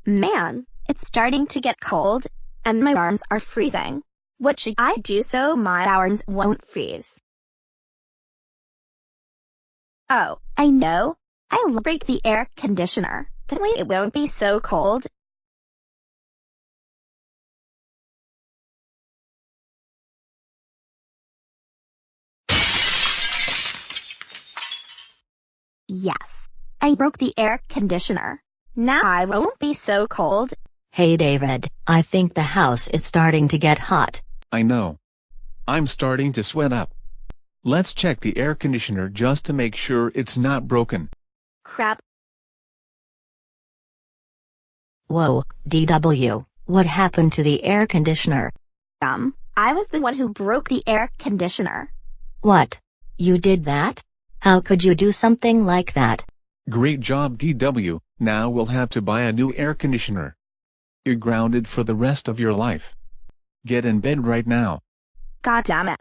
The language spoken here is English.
Man, it's starting to get cold, and my arms are freezing. What should I do so my arms won't freeze? Oh, I know. I'll break the air conditioner. That way it won't be so cold. Yes, I broke the air conditioner. Now I won't be so cold. Hey David, I think the house is starting to get hot. I know. I'm starting to sweat up. Let's check the air conditioner just to make sure it's not broken. Crap. Whoa, DW, what happened to the air conditioner? I was the one who broke the air conditioner. What? You did that? How could you do something like that? Great job, DW. Now we'll have to buy a new air conditioner. You're grounded for the rest of your life. Get in bed right now. God damn it.